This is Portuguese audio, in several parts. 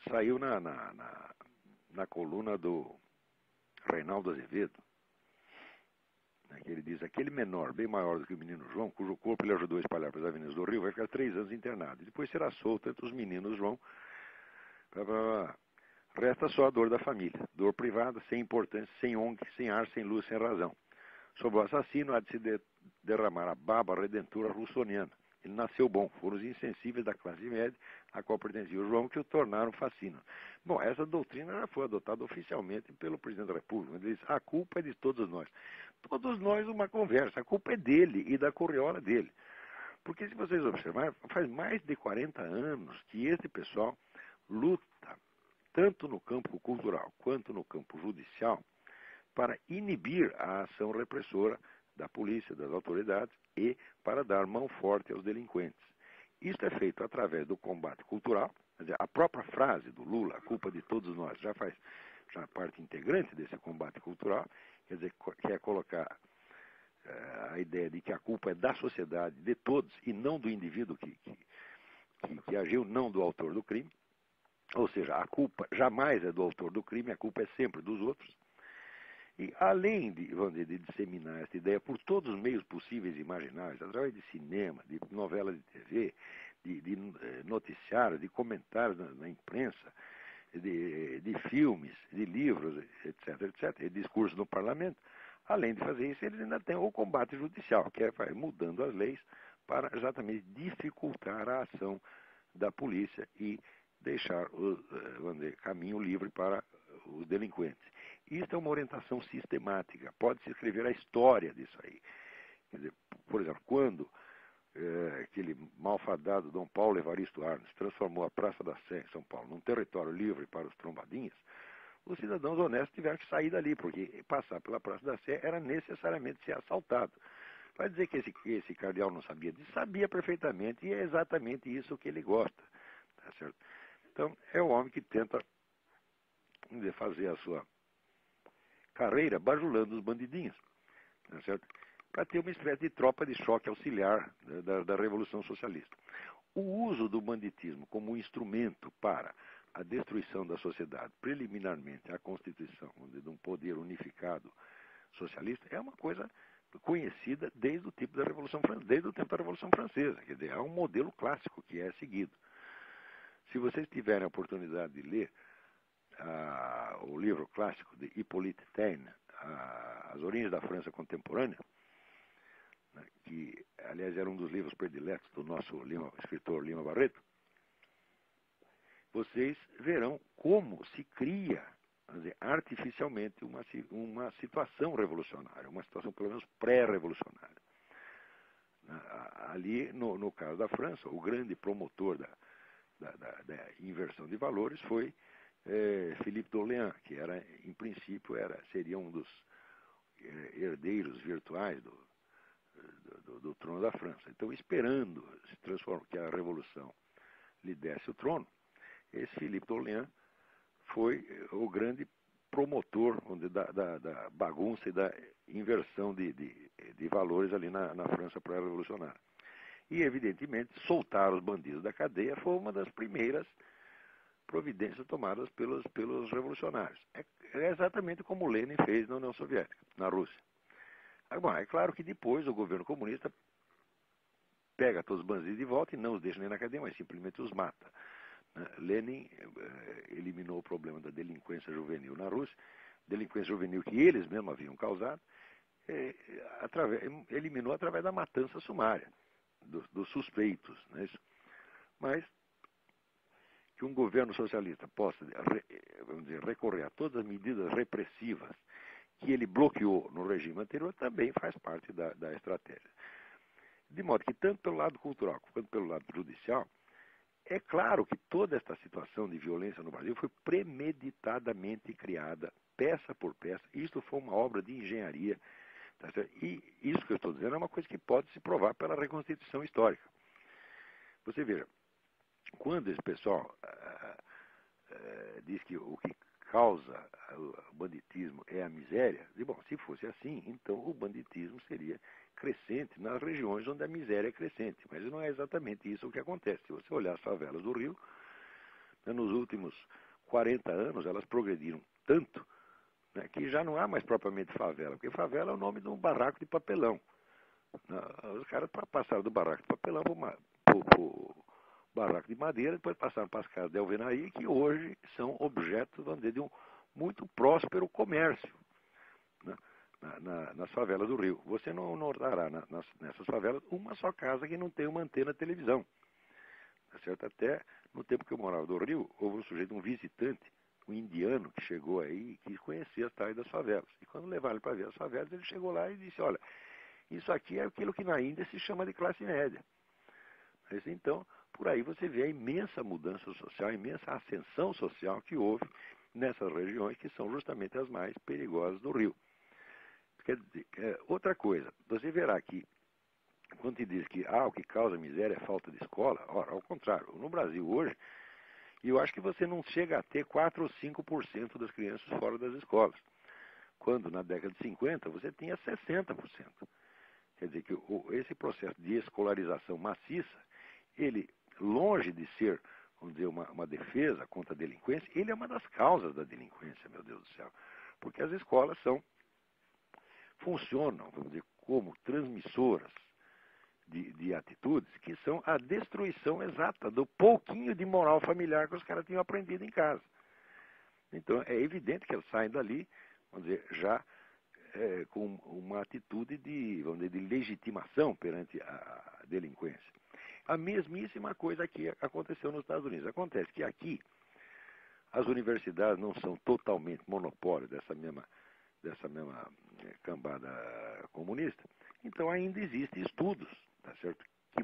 saiu na coluna do Reinaldo Azevedo, né, que ele diz: aquele menor, bem maior do que o menino João, cujo corpo ele ajudou a espalhar pelas avenidas do Rio, vai ficar 3 anos internado. E depois será solto entre os meninos João. Resta só a dor da família, dor privada, sem importância, sem ONG, sem ar, sem luz, sem razão. Sobre o assassino há de se derramar a baba redentora russoniana. Ele nasceu bom, foram os insensíveis da classe média a qual pertencia o João que o tornaram fascino. Bom, essa doutrina já foi adotada oficialmente pelo presidente da República. Ele diz: a culpa é de todos nós. Todos nós uma conversa, a culpa é dele e da corriola dele. Porque se vocês observarem, faz mais de 40 anos que esse pessoal luta, tanto no campo cultural quanto no campo judicial, para inibir a ação repressora da polícia, das autoridades e para dar mão forte aos delinquentes. Isso é feito através do combate cultural. Quer dizer, a própria frase do Lula, a culpa de todos nós, já faz parte integrante desse combate cultural, quer dizer, que é colocar a ideia de que a culpa é da sociedade, de todos, e não do indivíduo que agiu, não do autor do crime. Ou seja, a culpa jamais é do autor do crime, a culpa é sempre dos outros. E além de disseminar essa ideia por todos os meios possíveis e imagináveis, através de cinema, de novelas de TV, de noticiários, de comentários na imprensa, de filmes, de livros, etc., e discursos no parlamento, além de fazer isso, eles ainda têm o combate judicial, que é mudando as leis para exatamente dificultar a ação da polícia e deixar caminho livre para os delinquentes. Isso é uma orientação sistemática. Pode-se escrever a história disso aí. Quer dizer, por exemplo, quando aquele malfadado Dom Paulo Evaristo Arnes transformou a Praça da Sé, em São Paulo, num território livre para os trombadinhas, os cidadãos honestos tiveram que sair dali, porque passar pela Praça da Sé era necessariamente ser assaltado. Vai dizer que esse cardeal não sabia disso? Sabia perfeitamente, e é exatamente isso que ele gosta. Tá certo? Então, é o homem que tenta fazer a sua carreira bajulando os bandidinhos, tá certo? Para ter uma espécie de tropa de choque auxiliar da Revolução Socialista. O uso do banditismo como instrumento para a destruição da sociedade, preliminarmente à constituição de um poder unificado socialista, é uma coisa conhecida desde o tempo da Revolução Francesa. Quer dizer, é um modelo clássico que é seguido. Se vocês tiverem a oportunidade de ler o livro clássico de Hippolyte Taine, As Origens da França Contemporânea, né, que, aliás, era um dos livros prediletos do nosso escritor Lima Barreto, vocês verão como se cria, quer dizer, artificialmente uma situação revolucionária, uma situação pelo menos pré-revolucionária. Ali, no caso da França, o grande promotor da inversão de valores foi Philippe d'Orléans, que era, em princípio, seria um dos herdeiros virtuais do trono da França. Então, esperando se transformar, que a Revolução lhe desse o trono, esse Philippe d'Orléans foi o grande promotor da bagunça e da inversão de valores ali na França pré-revolucionária. E, evidentemente, soltar os bandidos da cadeia foi uma das primeiras providências tomadas pelos revolucionários. É exatamente como Lenin fez na União Soviética, na Rússia. Bom, é claro que depois o governo comunista pega todos os bandidos de volta e não os deixa nem na cadeia, mas simplesmente os mata. Lenin eliminou o problema da delinquência juvenil na Rússia, delinquência juvenil que eles mesmos haviam causado, eliminou através da matança sumária dos suspeitos. Não é isso? Mas que um governo socialista possa, vamos dizer, recorrer a todas as medidas repressivas que ele bloqueou no regime anterior também faz parte da estratégia. De modo que, tanto pelo lado cultural quanto pelo lado judicial, é claro que toda esta situação de violência no Brasil foi premeditadamente criada, peça por peça. Isto foi uma obra de engenharia. Tá certo? E isso que eu estou dizendo é uma coisa que pode se provar pela reconstituição histórica. Você veja, quando esse pessoal diz que o que causa o banditismo é a miséria, bom, se fosse assim, então o banditismo seria crescente nas regiões onde a miséria é crescente. Mas não é exatamente isso o que acontece. Se você olhar as favelas do Rio, nos últimos 40 anos, elas progrediram tanto, né, que já não há mais propriamente favela, porque favela é o nome de um barraco de papelão. Os caras passaram do barraco de papelão para o barraco de madeira, depois passaram para as casas de alvenaria, que hoje são objetos, vamos dizer, de um muito próspero comércio, né, nas favelas do Rio. Você não notará nessas favelas uma só casa que não tem uma antena de televisão. Tá certo? Até no tempo que eu morava no Rio, houve um sujeito, um visitante, um indiano, que chegou aí e quis conhecer as tais das favelas. E quando levaram ele para ver as favelas, ele chegou lá e disse, olha, isso aqui é aquilo que na Índia se chama de classe média. Mas, então, por aí você vê a imensa mudança social, a imensa ascensão social que houve nessas regiões que são justamente as mais perigosas do Rio. Quer dizer, outra coisa, você verá que quando te diz que o que causa miséria é falta de escola, ora, ao contrário, no Brasil hoje, eu acho que você não chega a ter 4 ou 5% das crianças fora das escolas. Quando na década de 50 você tinha 60%. Quer dizer que esse processo de escolarização maciça, ele, longe de ser, vamos dizer, uma defesa contra a delinquência, ele é uma das causas da delinquência, meu Deus do céu. Porque as escolas funcionam, vamos dizer, como transmissoras de atitudes que são a destruição exata do pouquinho de moral familiar que os caras tinham aprendido em casa. Então, é evidente que eles saem dali, vamos dizer, já com uma atitude vamos dizer, de legitimação perante a delinquência. A mesmíssima coisa que aconteceu nos Estados Unidos. Acontece que aqui as universidades não são totalmente monopólio dessa mesma cambada comunista, então ainda existem estudos, tá certo, que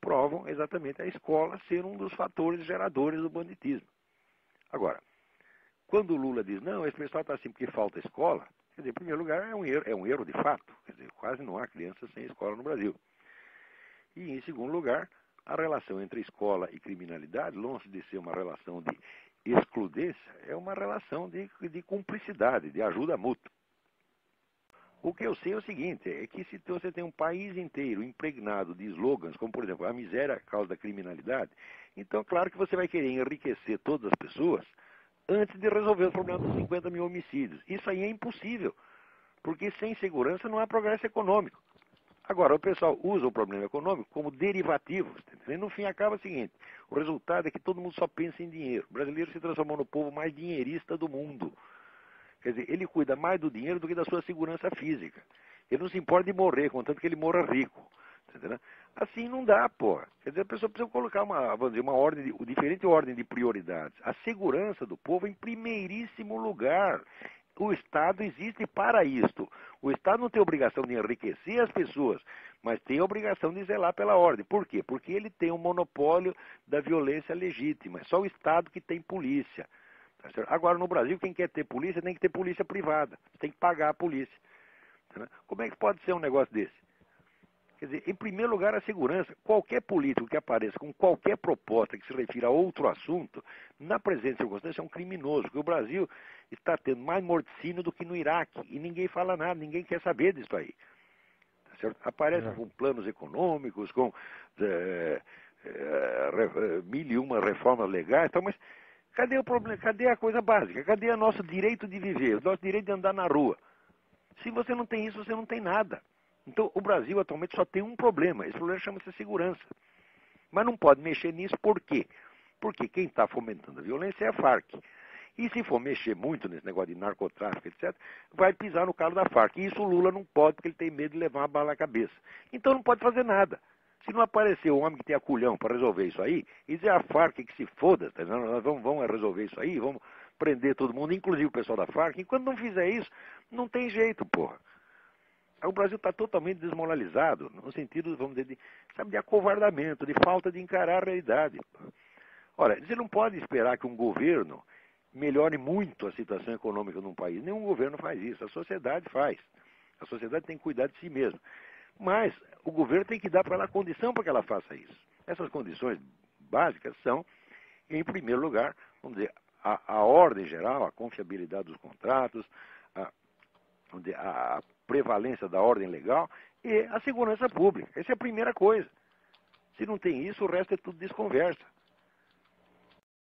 provam exatamente a escola ser um dos fatores geradores do banditismo. Agora, quando o Lula diz, não, esse pessoal está assim porque falta escola, quer dizer, em primeiro lugar, é um erro de fato, quer dizer, quase não há crianças sem escola no Brasil. E, em segundo lugar, a relação entre escola e criminalidade, longe de ser uma relação de excludência, é uma relação de cumplicidade, de ajuda mútua. O que eu sei é o seguinte, é que se você tem um país inteiro impregnado de slogans, como por exemplo, a miséria é a causa da criminalidade, então claro que você vai querer enriquecer todas as pessoas antes de resolver o problema dos 50 mil homicídios. Isso aí é impossível, porque sem segurança não há progresso econômico. Agora, o pessoal usa o problema econômico como derivativo, e no fim acaba o seguinte, o resultado é que todo mundo só pensa em dinheiro. O brasileiro se transformou no povo mais dinheirista do mundo. Quer dizer, ele cuida mais do dinheiro do que da sua segurança física. Ele não se importa de morrer, contanto que ele morra rico. Entendeu? Assim não dá, porra. Quer dizer, a pessoa precisa colocar vamos dizer, diferente ordem de prioridades. A segurança do povo em primeiríssimo lugar. O Estado existe para isto. O Estado não tem obrigação de enriquecer as pessoas, mas tem a obrigação de zelar pela ordem. Por quê? Porque ele tem um monopólio da violência legítima. É só o Estado que tem polícia. Tá certo? Agora, no Brasil, quem quer ter polícia tem que ter polícia privada. Tem que pagar a polícia. Tá? Como é que pode ser um negócio desse? Quer dizer, em primeiro lugar, a segurança. Qualquer político que apareça com qualquer proposta que se refira a outro assunto, na presente circunstância, é um criminoso. Porque o Brasil está tendo mais morticínio do que no Iraque. E ninguém fala nada, ninguém quer saber disso aí. Tá certo? Aparece com planos econômicos, com mil e uma reformas legais, então, mas cadê o problema? Cadê a coisa básica? Cadê o nosso direito de viver, o nosso direito de andar na rua? Se você não tem isso, você não tem nada. Então, o Brasil atualmente só tem um problema. Esse problema chama-se segurança. Mas não pode mexer nisso por quê? Porque quem está fomentando a violência é a Farc. E se for mexer muito nesse negócio de narcotráfico, etc., vai pisar no calo da Farc. E isso o Lula não pode, porque ele tem medo de levar uma bala na cabeça. Então não pode fazer nada. Se não aparecer um homem que tenha culhão para resolver isso aí, e dizer a Farc que se foda, tá? Nós vamos resolver isso aí, vamos prender todo mundo, inclusive o pessoal da Farc. Enquanto não fizer isso, não tem jeito, porra. O Brasil está totalmente desmoralizado, no sentido, vamos dizer, de acovardamento, de falta de encarar a realidade. Ora, você não pode esperar que um governo melhore muito a situação econômica num país. Nenhum governo faz isso, a sociedade faz. A sociedade tem que cuidar de si mesma. Mas o governo tem que dar para ela a condição para que ela faça isso. Essas condições básicas são, em primeiro lugar, vamos dizer, a ordem geral, a confiabilidade dos contratos, a prevalência da ordem legal e a segurança pública. Essa é a primeira coisa. Se não tem isso, o resto é tudo desconversa.